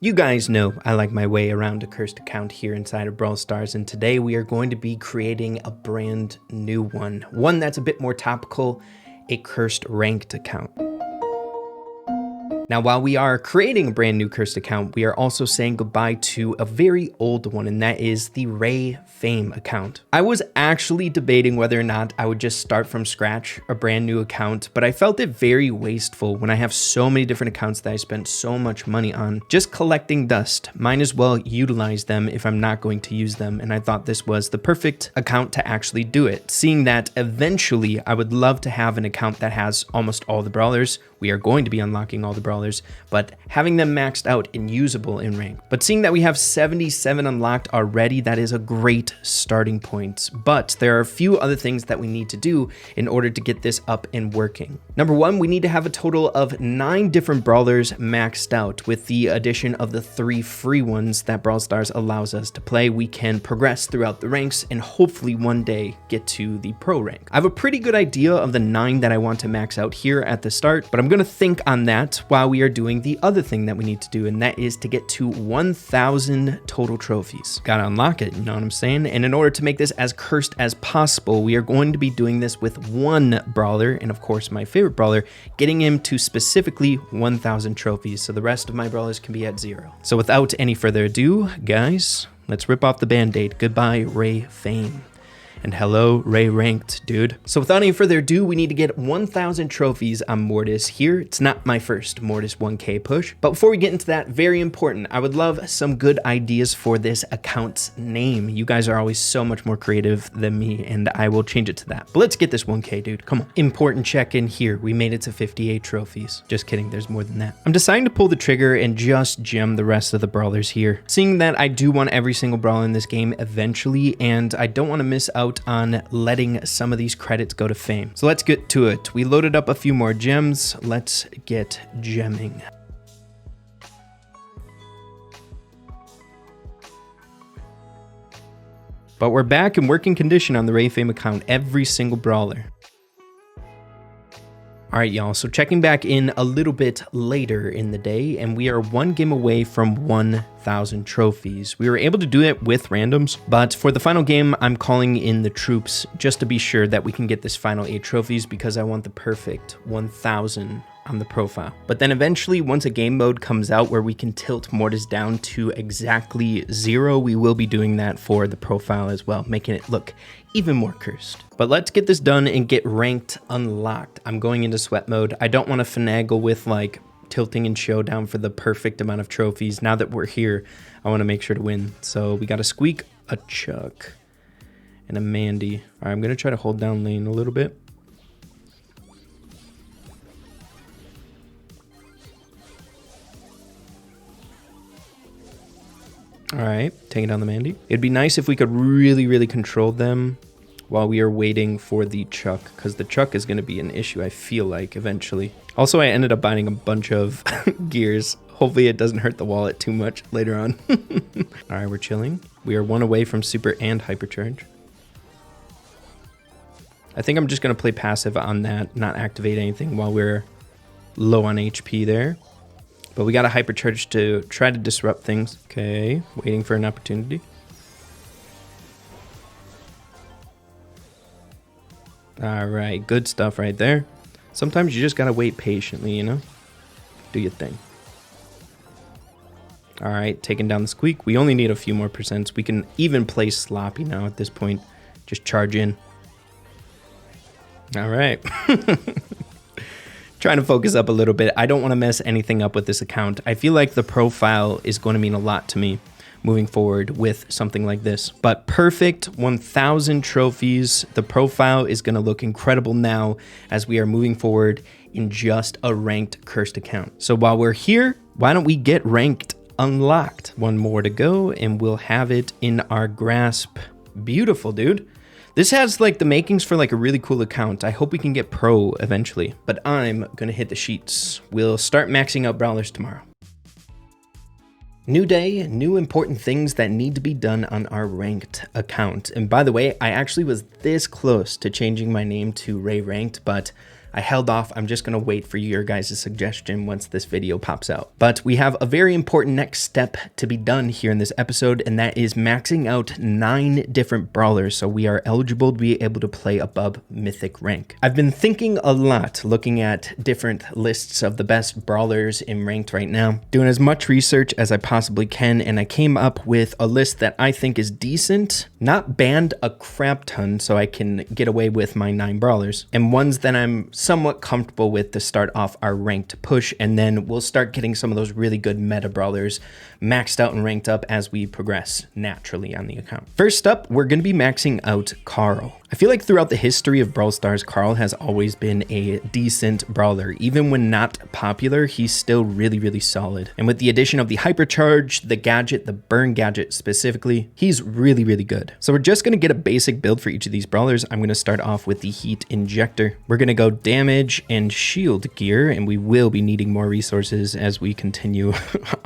You guys know I like my way around a cursed account here inside of Brawl Stars, and today we are going to be creating a brand new one that's a bit more topical, a cursed ranked account. Now, while we are creating a brand new cursed account, we are also saying goodbye to a very old one, and that is the Ray Fame account. I was actually debating whether or not I would just start from scratch a brand new account, but I felt it very wasteful when I have so many different accounts that I spent so much money on just collecting dust. Might as well utilize them if I'm not going to use them, and I thought this was the perfect account to actually do it. Seeing that eventually I would love to have an account that has almost all the brawlers. We are going to be unlocking all the brawlers, but having them maxed out and usable in rank. But seeing that we have 77 unlocked already, that is a great starting point. But there are a few other things that we need to do in order to get this up and working. Number one, we need to have a total of 9 different brawlers maxed out. With the addition of the 3 free ones that Brawl Stars allows us to play, we can progress throughout the ranks and hopefully one day get to the pro rank. I have a pretty good idea of the 9 that I want to max out here at the start, but I'm going to think on that while we are doing the other thing that we need to do, and that is to get to 1,000 total trophies. Gotta unlock it, you know what I'm saying? And in order to make this as cursed as possible, we are going to be doing this with 1 brawler, and of course my favorite brawler, getting him to specifically 1,000 trophies, so the rest of my brawlers can be at 0. So without any further ado, guys, let's rip off the band-aid. Goodbye, Ray Fame. And hello, Ray Ranked, dude. So without any further ado, we need to get 1,000 trophies on Mortis here. It's not my first Mortis 1K push. But before we get into that, very important, I would love some good ideas for this account's name. You guys are always so much more creative than me, and I will change it to that. But let's get this 1K, dude. Come on. Important check-in here. We made it to 58 trophies. Just kidding, there's more than that. I'm deciding to pull the trigger and just gem the rest of the brawlers here. Seeing that I do want every single brawler in this game eventually, and I don't want to miss out on letting some of these credits go to Fame. So let's get to it. We loaded up a few more gems. Let's get gemming. But we're back in working condition on the Ray Fame account, every single brawler. All right, y'all, so checking back in a little bit later in the day, and we are 1 game away from 1,000 trophies. We were able to do it with randoms, but for the final game, I'm calling in the troops just to be sure that we can get this final 8 trophies because I want the perfect 1,000 on the profile. But then eventually, once a game mode comes out where we can tilt Mortis down to exactly 0, we will be doing that for the profile as well, making it look even more cursed. But let's get this done and get ranked unlocked. I'm going into sweat mode. I don't want to finagle with like tilting and showdown for the perfect amount of trophies. Now that we're here, I want to make sure to win. So we got a Squeak, a Chuck, and a Mandy. All right, I'm going to try to hold down lane a little bit. All right, taking down the Mandy. It'd be nice if we could really control them while we are waiting for the Chuck, because the Chuck is going to be an issue, I feel like, eventually. Also, I ended up buying a bunch of gears. Hopefully it doesn't hurt the wallet too much later on. All right, we're chilling. We are 1 away from super and hypercharge. I think I'm just going to play passive on that, not activate anything while we're low on HP there. But we got a hypercharge to try to disrupt things. Okay, waiting for an opportunity. All right, good stuff right there. Sometimes you just gotta wait patiently, you know? Do your thing. All right, taking down the Squeak. We only need a few more percents. We can even play sloppy now at this point. Just charge in. All right. Trying to focus up a little bit. I don't want to mess anything up with this account. I feel like the profile is going to mean a lot to me moving forward with something like this. But perfect 1,000 trophies. The profile is going to look incredible now as we are moving forward in just a ranked cursed account. So while we're here, why don't we get ranked unlocked? 1 more to go and we'll have it in our grasp. Beautiful, dude. This has like the makings for like a really cool account. I hope we can get pro eventually, but I'm gonna hit the sheets. We'll start maxing out brawlers tomorrow. New day, new important things that need to be done on our ranked account. And by the way, I actually was this close to changing my name to Ray Ranked, but I held off. I'm just gonna wait for your guys' suggestion once this video pops out. But we have a very important next step to be done here in this episode, and that is maxing out 9 different brawlers so we are eligible to be able to play above mythic rank. I've been thinking a lot, looking at different lists of the best brawlers in ranked right now, doing as much research as I possibly can, and I came up with a list that I think is decent, not banned a crap ton so I can get away with my 9 brawlers, and ones that I'm somewhat comfortable with to start off our ranked push, and then we'll start getting some of those really good meta brawlers maxed out and ranked up as we progress naturally on the account. First up, we're going to be maxing out Carl. I feel like throughout the history of Brawl Stars, Carl has always been a decent brawler. Even when not popular, he's still really, really solid. And with the addition of the hypercharge, the gadget, the burn gadget specifically, he's really, really good. So we're just going to get a basic build for each of these brawlers. I'm going to start off with the heat injector. We're going to go damage and shield gear, and we will be needing more resources as we continue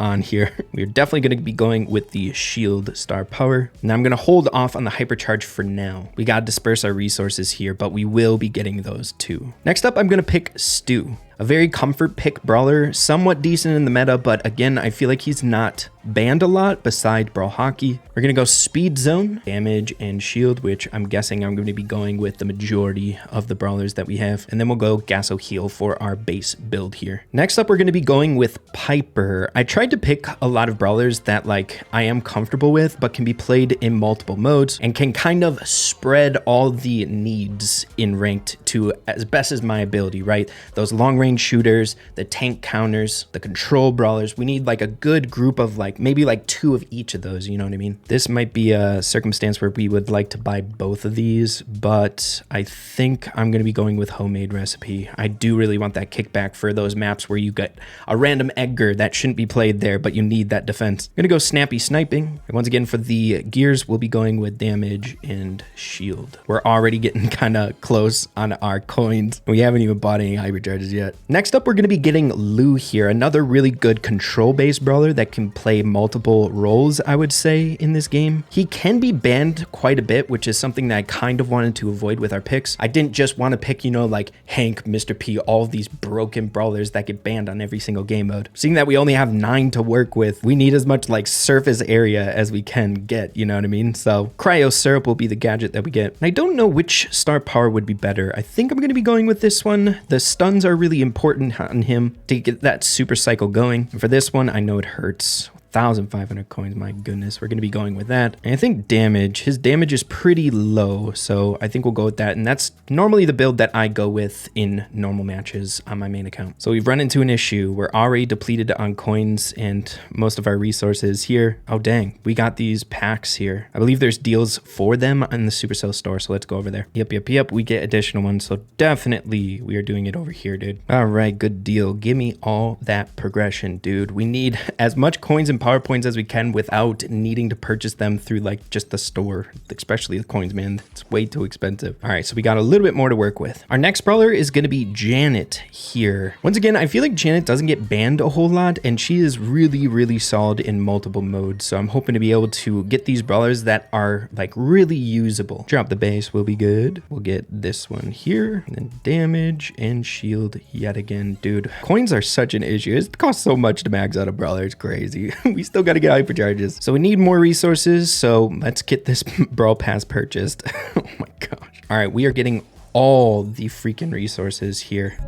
on here. We're definitely going to be going with the shield star power. Now I'm going to hold off on the hypercharge for now. We got to disperse our resources here, but we will be getting those too. Next up, I'm going to pick Stu. A very comfort pick brawler, somewhat decent in the meta, but again, I feel like he's not banned a lot beside Brawl Hockey. We're going to go Speed Zone, damage, and shield, which I'm guessing I'm going to be going with the majority of the brawlers that we have. And then we'll go Gasso Heal for our base build here. Next up, we're going to be going with Piper. I tried to pick a lot of brawlers that like I am comfortable with, but can be played in multiple modes and can kind of spread all the needs in ranked to as best as my ability, right? Those long range shooters, the tank counters, the control brawlers. We need like a good group of like maybe like 2 of each of those, you know what I mean? This might be a circumstance where we would like to buy both of these, but I think I'm going to be going with homemade recipe. I do really want that kickback for those maps where you get a random Edgar that shouldn't be played there, but you need that defense. I'm going to go snappy sniping. And once again, for the gears, we'll be going with damage and shield. We're already getting kind of close on our coins. We haven't even bought any hypercharges yet. Next up, we're going to be getting Lou here, another really good control-based brawler that can play multiple roles, I would say, in this game. He can be banned quite a bit, which is something that I kind of wanted to avoid with our picks. I didn't just want to pick, you know, like Hank, Mr. P, all of these broken brawlers that get banned on every single game mode. Seeing that we only have 9 to work with, we need as much like surface area as we can get, you know what I mean? So Cryo Syrup will be the gadget that we get. And I don't know which star power would be better. I think I'm going to be going with this one. The stuns are really important on him to get that super cycle going. And for this one, I know it hurts. 1,500 coins, my goodness. We're going to be going with that. And I think damage, his damage is pretty low, so I think we'll go with that. And that's normally the build that I go with in normal matches on my main account. So we've run into an issue. We're already depleted on coins and most of our resources here. Oh, dang. We got these packs here. I believe there's deals for them in the Supercell store, so let's go over there. Yep. We get additional ones, so definitely we are doing it over here, dude. All right, good deal. Give me all that progression, dude. We need as much coins and power points as we can without needing to purchase them through like just the store, especially the coins, man. It's way too expensive. All right, so we got a little bit more to work with. Our next brawler is going to be Janet here. Once again, I feel like Janet doesn't get banned a whole lot, and she is really, really solid in multiple modes. So I'm hoping to be able to get these brawlers that are like really usable. Drop the base will be good. We'll get this one here, and then damage and shield yet again. Dude, coins are such an issue. It costs so much to max out a brawler. It's crazy. We still got to get hypercharges. So we need more resources. So let's get this Brawl Pass purchased. Oh my gosh. All right, we are getting all the freaking resources here.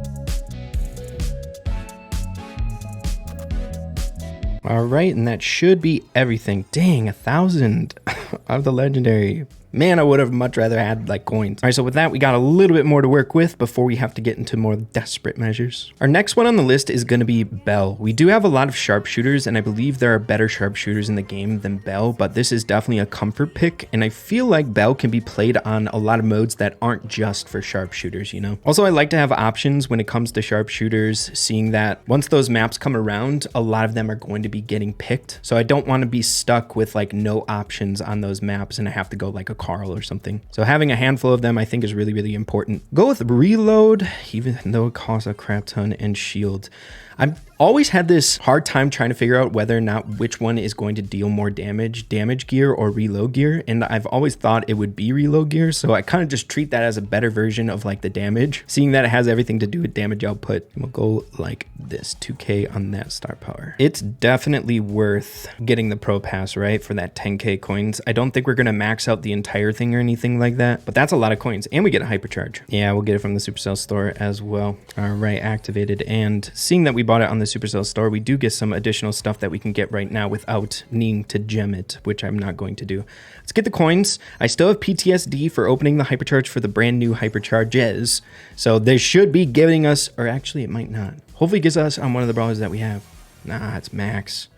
All right, and that should be everything. Dang, 1,000 of the legendary. Man, I would have much rather had like coins. All right, so with that, we got a little bit more to work with before we have to get into more desperate measures. Our next one on the list is going to be Belle. We do have a lot of sharpshooters, and I believe there are better sharpshooters in the game than Belle, but this is definitely a comfort pick, and I feel like Belle can be played on a lot of modes that aren't just for sharpshooters, you know? Also, I like to have options when it comes to sharpshooters, seeing that once those maps come around, a lot of them are going to be getting picked. So I don't want to be stuck with like no options on those maps, and I have to go like a Carl or something. So having a handful of them I think is really, really important. Go with reload, even though it costs a crap ton, and shield. I'm always had this hard time trying to figure out whether or not which one is going to deal more damage gear or reload gear. And I've always thought it would be reload gear. So I kind of just treat that as a better version of like the damage, seeing that it has everything to do with damage output. And we'll go like this, 2K on that star power. It's definitely worth getting the pro pass, right? For that 10K coins. I don't think we're going to max out the entire thing or anything like that, but that's a lot of coins. And we get a hypercharge. Yeah, we'll get it from the Supercell store as well. All right, activated. And seeing that we bought it on the Supercell store, we do get some additional stuff that we can get right now without needing to gem it, which I'm not going to do. Let's get the coins. I still have PTSD for opening the hypercharge for the brand new hypercharges. So they should be giving us, or actually it might not. Hopefully it gives us on one of the brawlers that we have. Nah, it's max.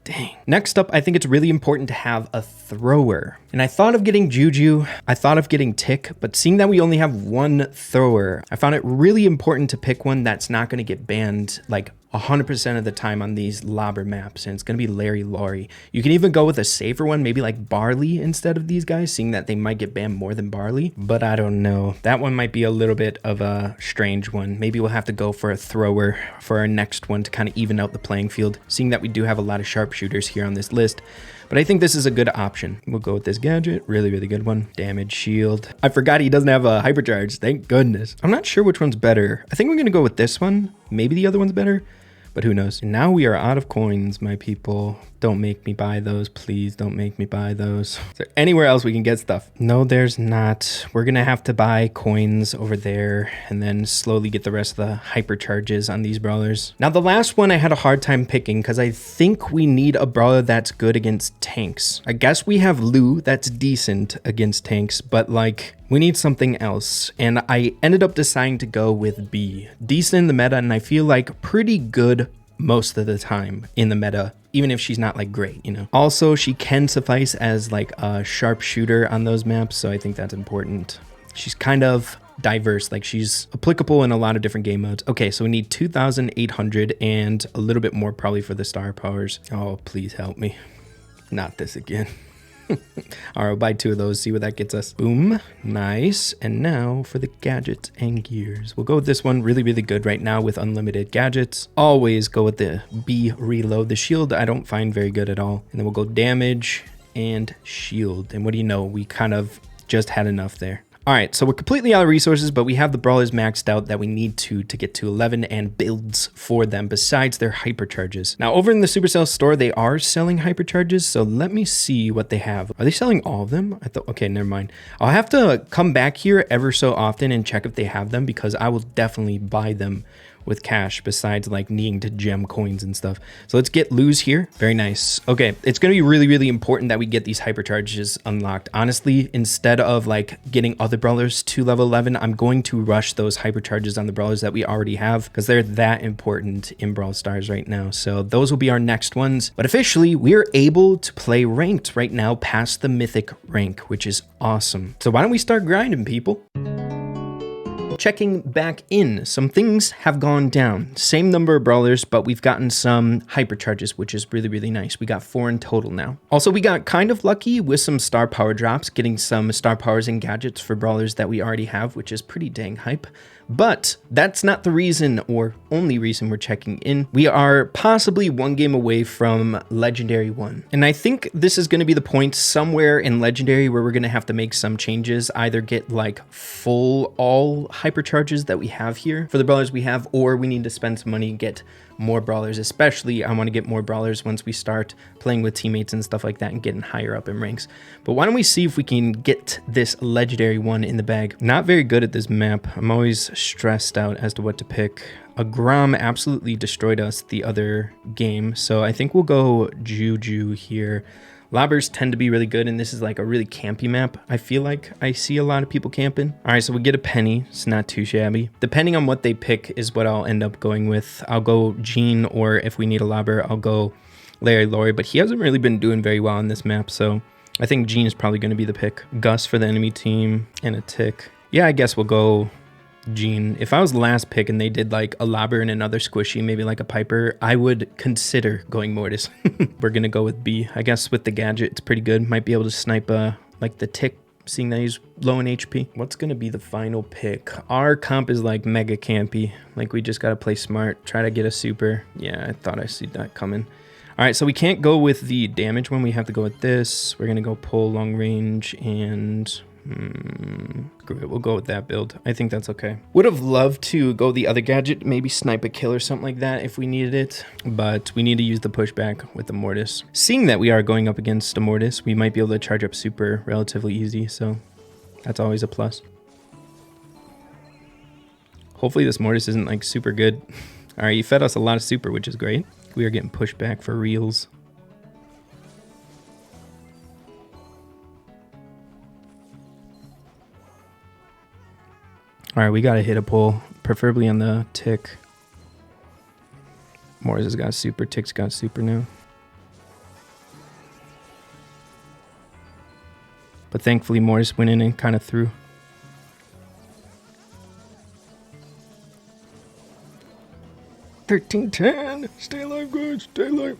Dang. Next up, I think it's really important to have a thrower. And I thought of getting Juju, I thought of getting Tick, but seeing that we only have one thrower, I found it really important to pick one that's not going to get banned like 100% of the time on these lobber maps, and it's going to be Larry Laurie. You can even go with a safer one, maybe like Barley instead of these guys, seeing that they might get banned more than Barley, but I don't know. That one might be a little bit of a strange one. Maybe we'll have to go for a thrower for our next one to kind of even out the playing field, seeing that we do have a lot of sharpshooters here on this list. But I think this is a good option. We'll go with this gadget. Really, really good one. Damage shield. I forgot he doesn't have a hypercharge. Thank goodness. I'm not sure which one's better. I think we're going to go with this one. Maybe the other one's better, but who knows? And now we are out of coins, my people. Don't make me buy those. Please don't make me buy those. Is there anywhere else we can get stuff? No, there's not. We're going to have to buy coins over there and then slowly get the rest of the hypercharges on these brawlers. Now, the last one I had a hard time picking because I think we need a brawler that's good against tanks. I guess we have Lou that's decent against tanks, but like we need something else. And I ended up deciding to go with B. Decent in the meta, and I feel like pretty good most of the time in the meta, even if she's not like great, you know. Also, she can suffice as like a sharpshooter on those maps, so I think that's important. She's kind of diverse, like she's applicable in a lot of different game modes. Okay, so we need 2,800 and a little bit more probably for the star powers. Oh, please help me. Not this again. All right, we'll buy 2 of those, see what that gets us. Boom, nice. And now for the gadgets and gears. We'll go with this one, really, really good right now with unlimited gadgets. Always go with the B reload. The shield I don't find very good at all. And then we'll go damage and shield. And what do you know? We kind of just had enough there. All right, so we're completely out of resources, but we have the brawlers maxed out that we need to get to 11 and builds for them besides their hypercharges. Now, over in the Supercell store, they are selling hypercharges, so let me see what they have. Are they selling all of them? I thought, okay, never mind. I'll have to come back here ever so often and check if they have them because I will definitely buy them with cash besides like needing to gem coins and stuff. So let's get Lou's here. Very nice. Okay, it's going to be really, really important that we get these hypercharges unlocked. Honestly, instead of like getting other brawlers to level 11, I'm going to rush those hypercharges on the brawlers that we already have because they're that important in Brawl Stars right now. So those will be our next ones. But officially, we are able to play ranked right now past the mythic rank, which is awesome. So why don't we start grinding, people? Checking back in, some things have gone down. Same number of brawlers, but we've gotten some hypercharges, which is really, really nice. We got 4 in total now. Also, we got kind of lucky with some star power drops, getting some star powers and gadgets for brawlers that we already have, which is pretty dang hype. But that's not the reason or only reason we're checking in. We are possibly 1 game away from Legendary 1. And I think this is going to be the point somewhere in Legendary where we're going to have to make some changes, either get like full all hypercharges that we have here for the brawlers we have, or we need to spend some money and get more brawlers. Especially I want to get more brawlers once we start playing with teammates and stuff like that and getting higher up in ranks. But why don't we see if we can get this Legendary 1 in the bag. Not very good at this map. I'm always stressed out as to what to pick. A Grom absolutely destroyed us the other game, so I think we'll go Juju here. Lobbers tend to be really good, and this is like a really campy map. I feel like I see a lot of people camping. All right, so we get a Penny. It's not too shabby. Depending on what they pick is what I'll end up going with. I'll go Jean, or if we need a lobber, I'll go Larry Laurie, but he hasn't really been doing very well on this map, so I think Jean is probably going to be the pick. Gus for the enemy team, and a Tick. Yeah, I guess we'll go Jean. If I was the last pick and they did like a lobber and another squishy, maybe like a Piper, I would consider going Mortis. We're gonna go with B. I guess with the gadget, it's pretty good. Might be able to snipe like the Tick seeing that he's low in HP. What's gonna be the final pick? Our comp is like mega campy. Like we just gotta play smart, try to get a super. Yeah, I thought I see that coming. All right, so we can't go with the damage one. We have to go with this. We're gonna go pull long range and screw it, we'll go with that build. I think that's okay. Would have loved to go the other gadget, maybe snipe a kill or something like that if we needed it, but we need to use the pushback with the Mortis. Seeing that we are going up against a Mortis, we might be able to charge up super relatively easy, so that's always a plus. Hopefully this Mortis isn't like super good. All right, you fed us a lot of super, which is great. We are getting pushed back for reals. All right, we gotta hit a pull, preferably on the tick. Morris has got super, tick's got super now. But thankfully Morris went in and kind of threw. $13.10. Stay alive, guys. Stay alive.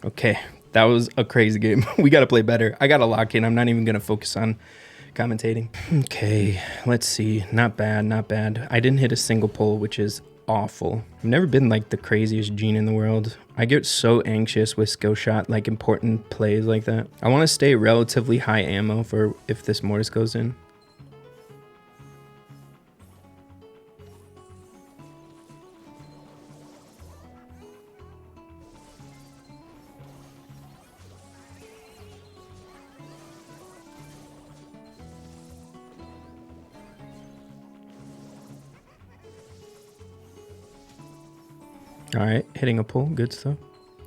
Okay, that was a crazy game. We got to play better. I got to lock in. I'm not even going to focus on commentating. Okay, let's see. Not bad, not bad. I didn't hit a single pull, which is awful. I've never been like the craziest gene in the world. I get so anxious with skill shot, like important plays like that. I want to stay relatively high ammo for if this Mortis goes in. All right, hitting a pull, good stuff.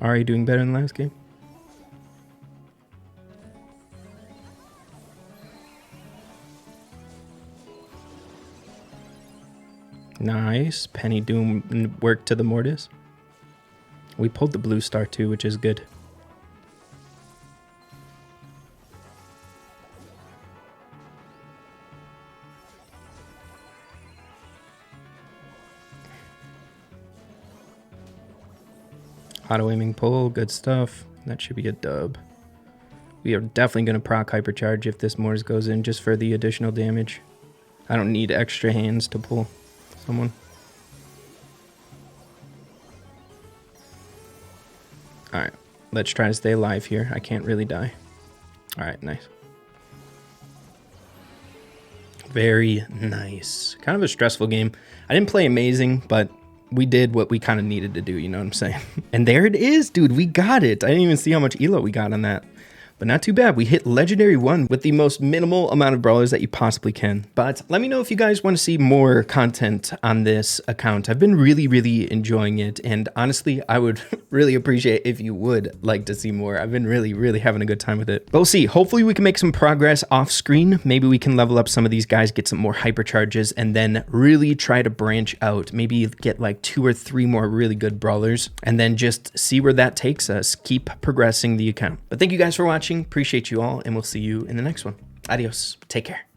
Already doing better than last game. Nice, Penny doing work to the Mortis. We pulled the blue star too, which is good. Auto aiming pull, good stuff. That should be a dub. We are definitely going to proc hypercharge if this Mortis goes in just for the additional damage. I don't need extra hands to pull someone. Alright, let's try to stay alive here. I can't really die. Alright, nice. Very nice. Kind of a stressful game. I didn't play amazing, but we did what we kind of needed to do, you know what I'm saying? And there it is, dude. We got it. I didn't even see how much elo we got on that. But not too bad. We hit Legendary 1 with the most minimal amount of brawlers that you possibly can. But let me know if you guys want to see more content on this account. I've been really enjoying it. And honestly, I would really appreciate if you would like to see more. I've been really having a good time with it. But we'll see. Hopefully we can make some progress off screen. Maybe we can level up some of these guys, get some more hypercharges, and then really try to branch out. Maybe get like 2 or 3 more really good brawlers, and then just see where that takes us. Keep progressing the account. But thank you guys for watching. Appreciate you all, and we'll see you in the next one. Adios. Take care.